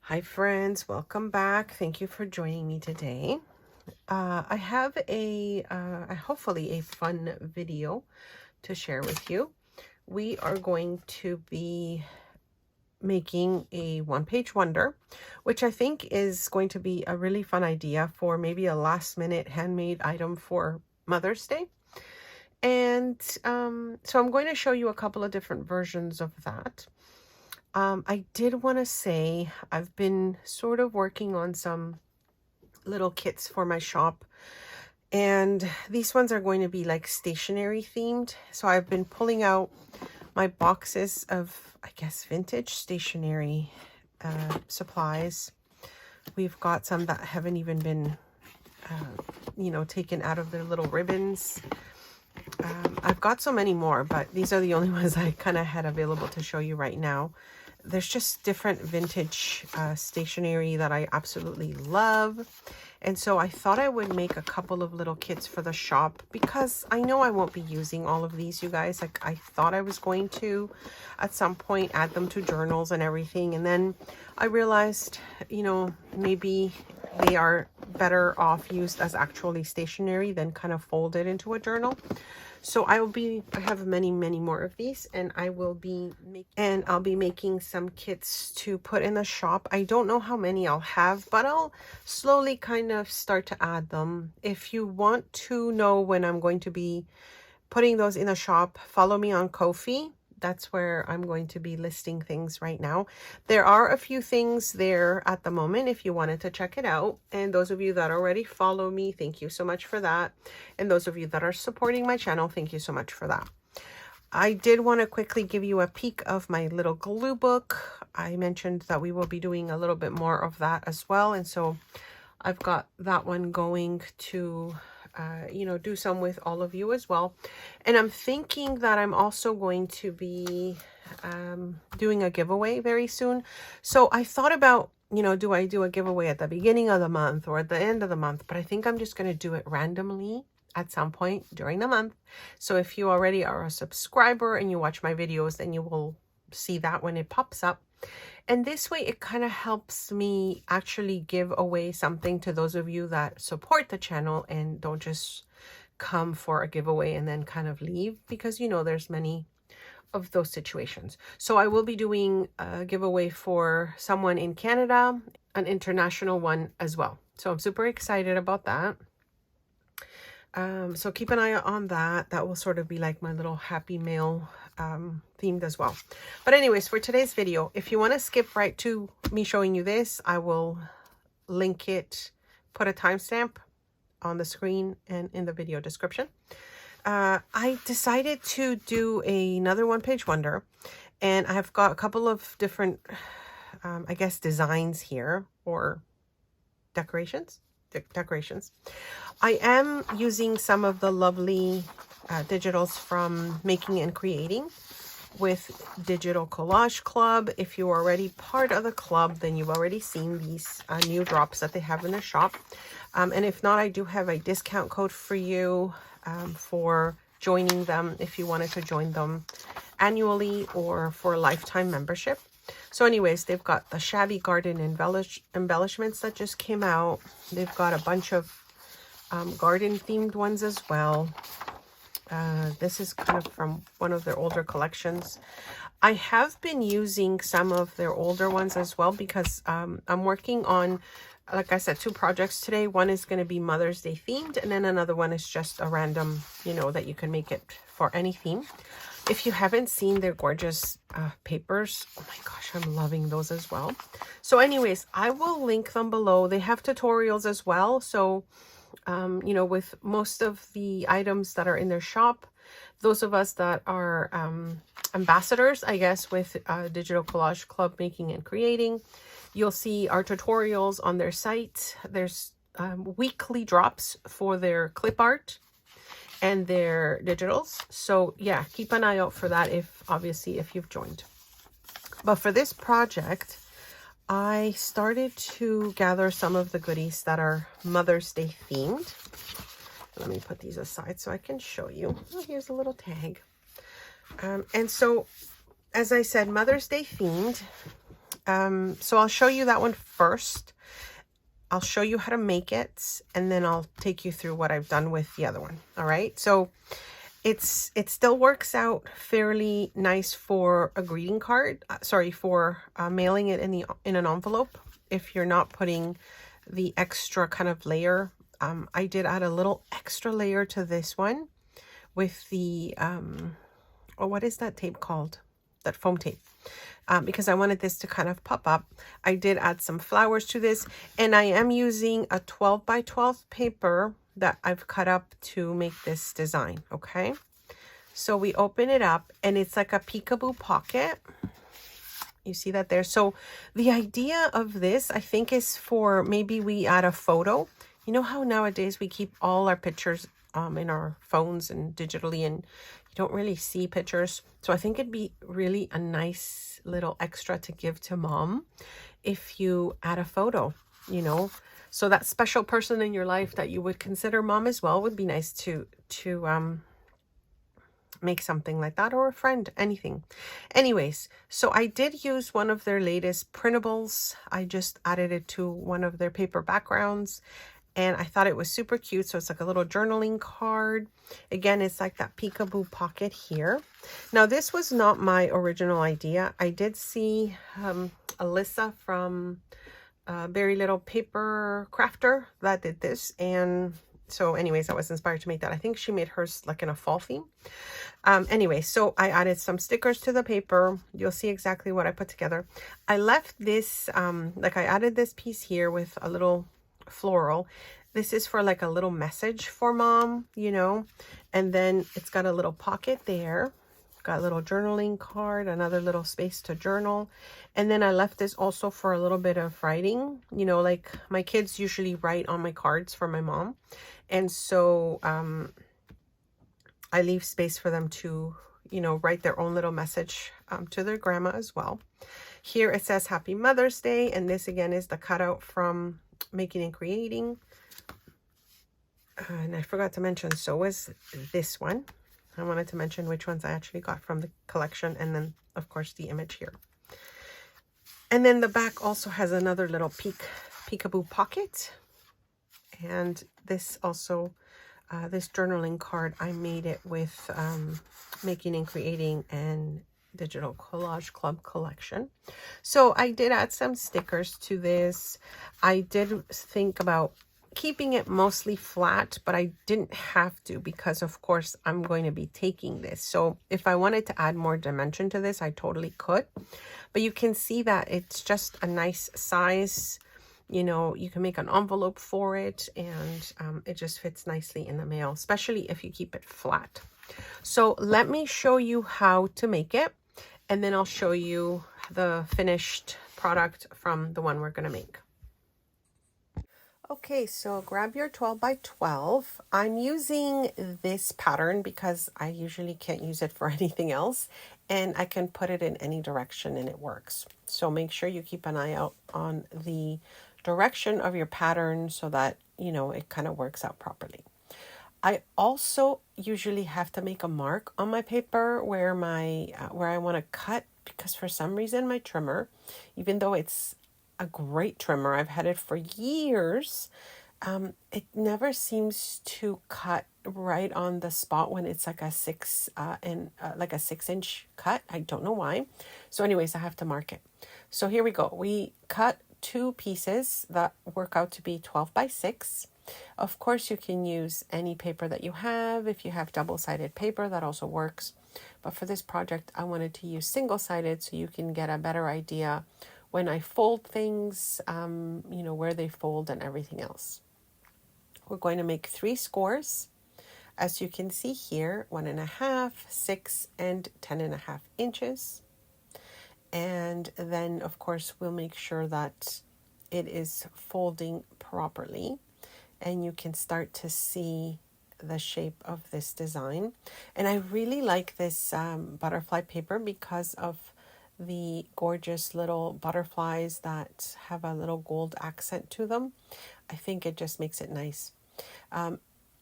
Hi friends, welcome back. Thank you for joining me today. I have hopefully a fun video to share with you. We are going to be making a one-page wonder, which I think is going to be a really fun idea for maybe a last-minute handmade item for Mother's Day. And so I'm going to show you a couple of different versions of that. I did want to say I've been sort of working on some little kits for my shop, and these ones are going to be like stationery themed. So I've been pulling out my boxes of, I guess, vintage stationery supplies. We've got some that haven't even been taken out of their little ribbons. I've got so many more, but these are the only ones I kind of had available to show you right now. There's just different vintage stationery that I absolutely love. And so I thought I would make a couple of little kits for the shop because I know I won't be using all of these, you guys. Like, I thought I was going to at some point add them to journals and everything. And then I realized, maybe they are better off used as actually stationery than kind of folded into a journal. So I have many more of these, and I'll be making some kits to put in the shop. I don't know how many I'll have, but I'll slowly kind of start to add them. If you want to know when I'm going to be putting those in the shop, follow me on Ko-fi. That's where I'm going to be listing things right now. There are a few things there at the moment if you wanted to check it out. And those of you that already follow me, thank you so much for that. And those of you that are supporting my channel, thank you so much for that. I did want to quickly give you a peek of my little glue book. I mentioned that we will be doing a little bit more of that as well. And so I've got that one going to do some with all of you as well. And I'm thinking that I'm also going to be doing a giveaway very soon. So I thought about, do I do a giveaway at the beginning of the month or at the end of the month? But I think I'm just going to do it randomly at some point during the month. So if you already are a subscriber and you watch my videos, then you will see that when it pops up. And this way it kind of helps me actually give away something to those of you that support the channel and don't just come for a giveaway and then kind of leave, because there's many of those situations. So I will be doing a giveaway for someone in Canada, an international one as well. So I'm super excited about that. So keep an eye on that. That will sort of be like my little happy mail themed as well. But anyways, for today's video, if you want to skip right to me showing you this, I will link it, put a timestamp on the screen and in the video description. I decided to do another one-page wonder, and I've got a couple of different, I guess, designs here, or decorations. I am using some of the lovely digitals from Making and Creating with Digital Collage Club. If you're already part of the club, then you've already seen these new drops that they have in the shop. And if not, I do have a discount code for you for joining them if you wanted to join them annually or for a lifetime membership. So anyways, they've got the Shabby Garden embellishments that just came out. They've got a bunch of garden themed ones as well. This is kind of from one of their older collections. I have been using some of their older ones as well because I'm working on, like I said, 2 projects today. One is going to be Mother's Day themed, and then another one is just a random, that you can make it for any theme. If you haven't seen their gorgeous papers, oh my gosh, I'm loving those as well. So anyways, I will link them below. They have tutorials as well. So, with most of the items that are in their shop, those of us that are ambassadors, I guess, with Digital Collage Club Making and Creating, you'll see our tutorials on their site. There's weekly drops for their clip art and their digitals. So yeah, keep an eye out for that if you've joined. But for this project, I started to gather some of the goodies that are Mother's Day themed. Let me put these aside so I can show you. Oh, here's a little tag. And so, as I said, Mother's Day themed. So I'll show you that one first. I'll show you how to make it, and then I'll take you through what I've done with the other one. All right. So it still works out fairly nice for a greeting card. For mailing it in an envelope. If you're not putting the extra kind of layer, I did add a little extra layer to this one with the oh, what is that tape called? That foam tape. Because I wanted this to kind of pop up. I did add some flowers to this, and I am using a 12 by 12 paper that I've cut up to make this design. Okay, so we open it up, and it's like a peekaboo pocket. You see that there? So the idea of this, I think, is for maybe we add a photo. You know how nowadays we keep all our pictures in our phones and digitally, and you don't really see pictures. So I think it'd be really a nice little extra to give to mom if you add a photo, you know. So that special person in your life that you would consider mom as well would be nice to make something like that, or a friend, anything. Anyways, so I did use one of their latest printables. I just added it to one of their paper backgrounds, and I thought it was super cute. So it's like a little journaling card. Again, it's like that peekaboo pocket here. Now, this was not my original idea. I did see Alyssa from Very Little Paper Crafter that did this, and so anyways, I was inspired to make that. I think she made hers like in a fall theme. Anyway, so I added some stickers to the paper. You'll see exactly what I put together. I left this, like I added this piece here with a little floral. This is for like a little message for mom, you know, and then it's got a little pocket there. Got a little journaling card, another little space to journal. And then I left this also for a little bit of writing. You know, like my kids usually write on my cards for my mom. And so I leave space for them to, you know, write their own little message to their grandma as well. Here it says Happy Mother's Day. And this again is the cutout from Making and Creating. And I forgot to mention, so was this one. I wanted to mention which ones I actually got from the collection, and then of course the image here. And then the back also has another little peekaboo pocket. And this also, this journaling card, I made it with Making and Creating and Digital Collage Club collection. So I did add some stickers to this. I did think about keeping it mostly flat, but I didn't have to, because of course I'm going to be taking this. So if I wanted to add more dimension to this, I totally could. But you can see that it's just a nice size. You know, you can make an envelope for it, and it just fits nicely in the mail, especially if you keep it flat. So let me show you how to make it, and then I'll show you the finished product from the one we're going to make. Okay, so grab your 12 by 12. I'm using this pattern because I usually can't use it for anything else, and I can put it in any direction and it works. So make sure you keep an eye out on the direction of your pattern so that, you know, it kind of works out properly. I also usually have to make a mark on my paper where where I want to cut, because for some reason my trimmer, even though it's a great trimmer, I've had it for years, it never seems to cut right on the spot when it's like a 6-inch cut. I don't know why. So anyways, I have to mark it. So here we go. We cut 2 pieces that work out to be 12 by 6. Of course, you can use any paper that you have. If you have double-sided paper, that also works. But for this project, I wanted to use single-sided so you can get a better idea when I fold things, you know, where they fold and everything else. We're going to make 3 scores. As you can see here, 1.5, 6, and 10.5 inches. And then, of course, we'll make sure that it is folding properly. And you can start to see the shape of this design. And I really like this butterfly paper because of the gorgeous little butterflies that have a little gold accent to them. I think it just makes it nice.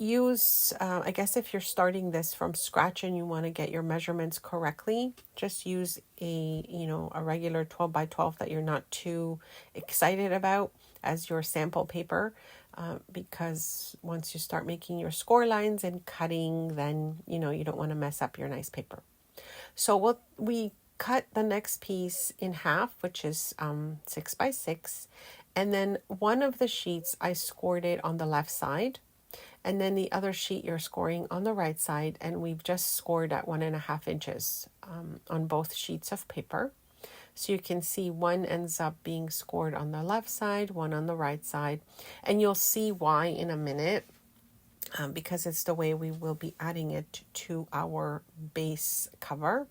use, I guess if you're starting this from scratch and you want to get your measurements correctly, just use a regular 12 by 12 that you're not too excited about as your sample paper. Because once you start making your score lines and cutting, then, you don't want to mess up your nice paper. So we cut the next piece in half, which is 6 by 6. And then one of the sheets, I scored it on the left side. And then the other sheet you're scoring on the right side, and we've just scored at 1.5 inches on both sheets of paper. So you can see one ends up being scored on the left side, one on the right side, and you'll see why in a minute, because it's the way we will be adding it to our base cover.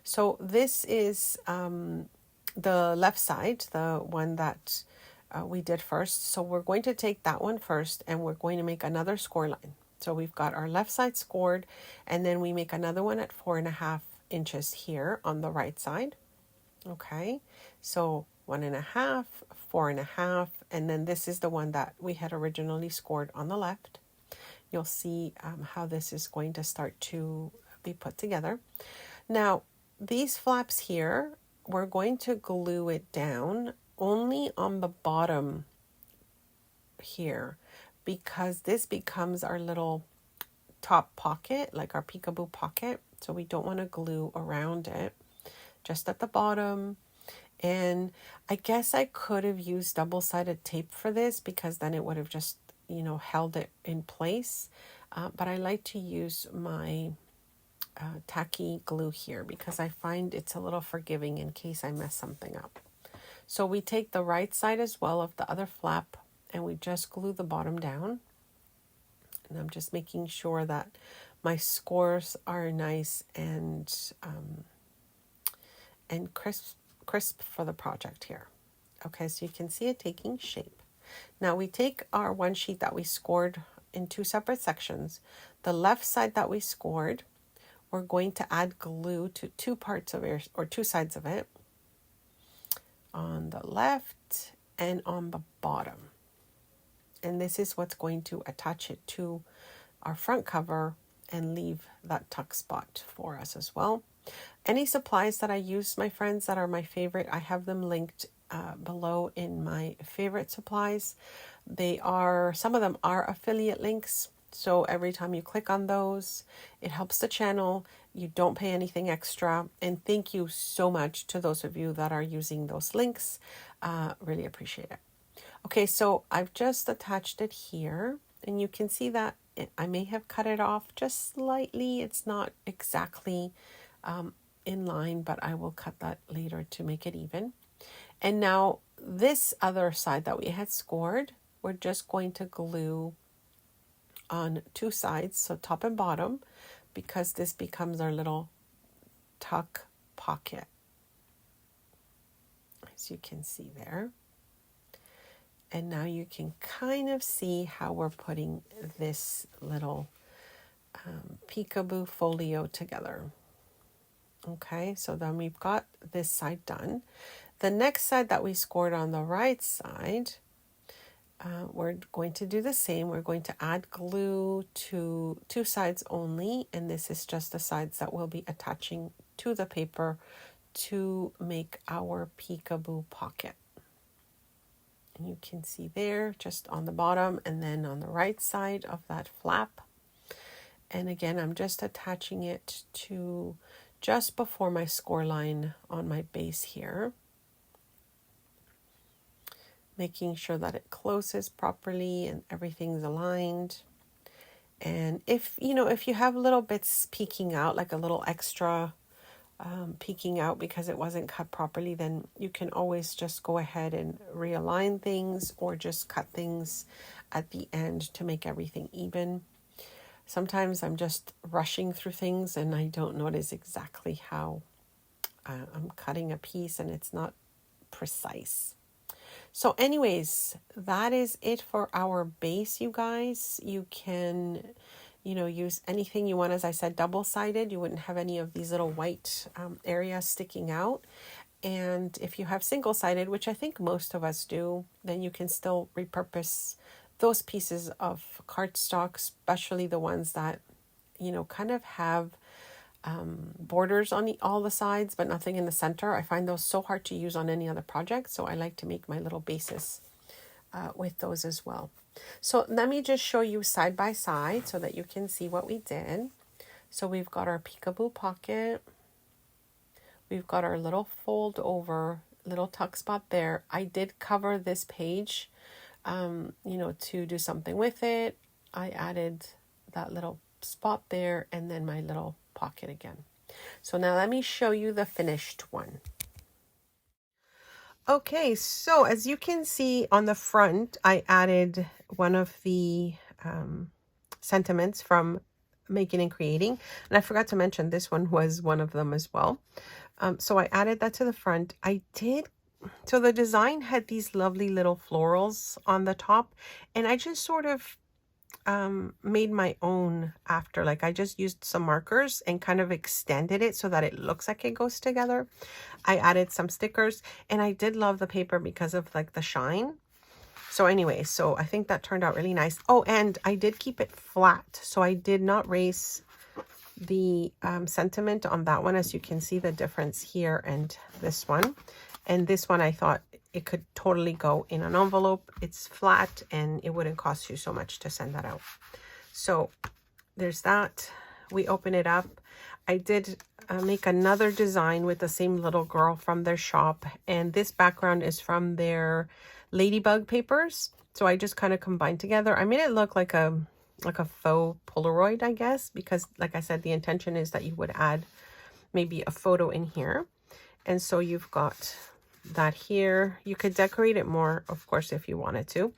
So this is the left side, the one that we did first. So we're going to take that one first, and we're going to make another score line. So we've got our left side scored, and then we make another one at 4.5 inches here on the right side. Okay, so 1.5, 4.5, and then this is the one that we had originally scored on the left. You'll see how this is going to start to be put together. Now, these flaps here, we're going to glue it down only on the bottom here, because this becomes our little top pocket, like our peekaboo pocket. So we don't want to glue around it, just at the bottom. And I guess I could have used double-sided tape for this, because then it would have just, held it in place. But I like to use my tacky glue here, because I find it's a little forgiving in case I mess something up. So we take the right side as well of the other flap, and we just glue the bottom down. And I'm just making sure that my scores are nice and crisp for the project here. Okay, so you can see it taking shape. Now we take our one sheet that we scored in 2 separate sections. The left side that we scored, we're going to add glue to 2 parts of it, or 2 sides of it, on the left and on the bottom. And this is what's going to attach it to our front cover and leave that tuck spot for us as well. Any supplies that I use, my friends, that are my favorite, I have them linked below in my favorite supplies. Some of them are affiliate links. So every time you click on those, it helps the channel. You don't pay anything extra. And thank you so much to those of you that are using those links. Really appreciate it. Okay, so I've just attached it here, and you can see that I may have cut it off just slightly. It's not exactly in line, but I will cut that later to make it even. And now this other side that we had scored, we're just going to glue on 2 sides, so top and bottom, because this becomes our little tuck pocket, as you can see there. And now you can kind of see how we're putting this little peekaboo folio together. Okay, so then we've got this side done. The next side that we scored on the right side, we're going to do the same. We're going to add glue to 2 sides only, and this is just the sides that we'll be attaching to the paper to make our peekaboo pocket. And you can see there, just on the bottom and then on the right side of that flap. And again, I'm just attaching it to just before my score line on my base here, making sure that it closes properly and everything's aligned. And if you have little bits peeking out, like a little extra peeking out because it wasn't cut properly, then you can always just go ahead and realign things, or just cut things at the end to make everything even. Sometimes I'm just rushing through things and I don't notice exactly how I'm cutting a piece, and it's not precise. So anyways, that is it for our base, you guys. You can use anything you want. As I said, double-sided. You wouldn't have any of these little white areas sticking out. And if you have single-sided, which I think most of us do, then you can still repurpose those pieces of cardstock, especially the ones that, you know, kind of have borders on all the sides, but nothing in the center. I find those so hard to use on any other project. So I like to make my little bases with those as well. So let me just show you side by side so that you can see what we did. So we've got our peekaboo pocket. We've got our little fold over, little tuck spot there. I did cover this page, you know, to do something with it. I added that little spot there and then my little pocket again. So now let me show you the finished one. Okay, so as you can see on the front, I added one of the sentiments from Making and Creating. And I forgot to mention this one was one of them as well. So I added that to the front. So the design had these lovely little florals on the top. And I just sort of made my own after. Like I just used some markers and kind of extended it so that it looks like it goes together. I added some stickers and I did love the paper because of like the shine. So anyway, so I think that turned out really nice. Oh, and I did keep it flat. So I did not raise the sentiment on that one. As you can see the difference here and this one. And this one I thought it could totally go in an envelope. It's flat and it wouldn't cost you so much to send that out. So there's that. We open it up. I did make another design with the same little girl from their shop. And this background is from their ladybug papers. So I just kind of combined together. I made it look like a faux Polaroid, I guess, because like I said, the intention is that you would add maybe a photo in here. And so you've got that here. You could decorate it more, of course, if you wanted to.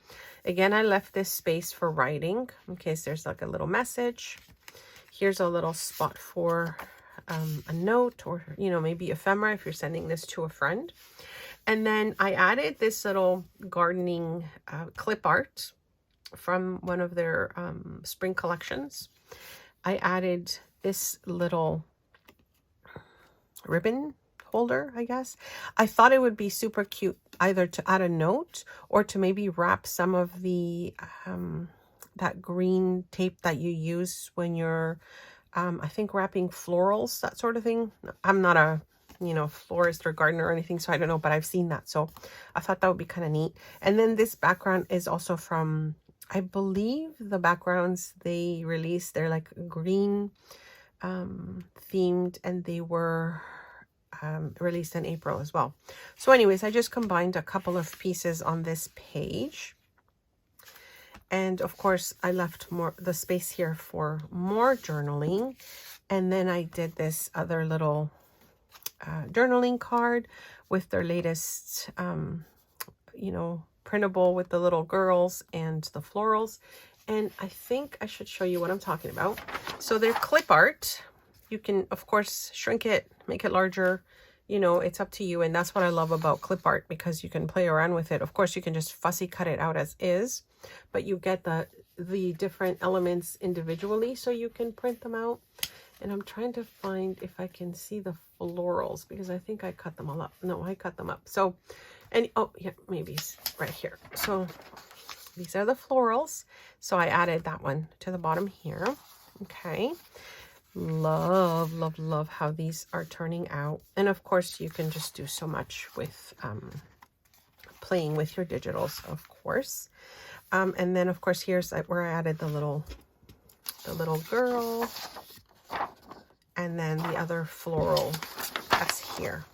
Again, I left this space for writing in case there's like a little message. Here's a little spot for a note or, you know, maybe ephemera if you're sending this to a friend. And then I added this little gardening clip art from one of their spring collections. I added this little ribbon holder, I guess. I thought it would be super cute either to add a note or to maybe wrap some of the that green tape that you use when you're I think wrapping florals, that sort of thing. I'm not a, you know, florist or gardener or anything, so I don't know, but I've seen that, so I thought that would be kind of neat. And then this background is also from, I believe the backgrounds they released, they're like green themed, and they were released in April as well. So anyways, I just combined a couple of pieces on this page. And of course, I left the space here for more journaling. And then I did this other little journaling card with their latest, you know, printable with the little girls and the florals. And I think I should show you what I'm talking about. So they're clip art. You can, of course, shrink it, make it larger. You know, it's up to you. And that's what I love about clip art, because you can play around with it. Of course, you can just fussy cut it out as is, but you get the different elements individually, so you can print them out. And I'm trying to find if I can see the florals, because I think I cut them all up. No, I cut them up. So, and oh yeah, maybe it's right here. So these are the florals. So I added that one to the bottom here. Okay. Love, love, love how these are turning out. And of course, you can just do so much with playing with your digitals, of course. And then, of course, here's where I added the little girl. And then the other floral that's here.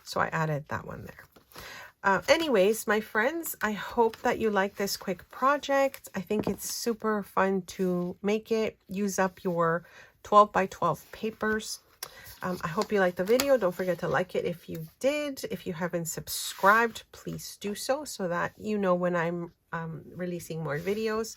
So I added that one there. Anyways, my friends, I hope that you like this quick project. I think it's super fun to make it. Use up your 12 by 12 papers. I hope you liked the video. Don't forget to like it if you did. If you haven't subscribed, please do so that you know when I'm releasing more videos.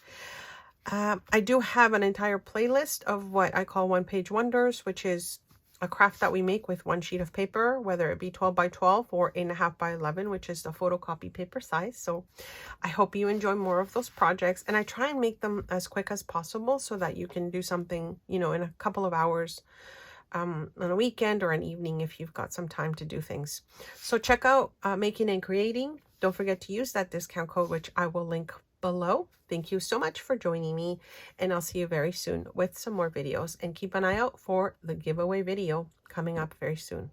I do have an entire playlist of what I call one-page wonders, which is a craft that we make with one sheet of paper, whether it be 12 by 12 or 8.5 by 11, which is the photocopy paper size. So I hope you enjoy more of those projects, and I try and make them as quick as possible so that you can do something, you know, in a couple of hours on a weekend or an evening if you've got some time to do things. So check out Making and Creating. Don't forget to use that discount code, which I will link below. Thank you so much for joining me, and I'll see you very soon with some more videos. And keep an eye out for the giveaway video coming up very soon.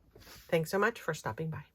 Thanks so much for stopping by.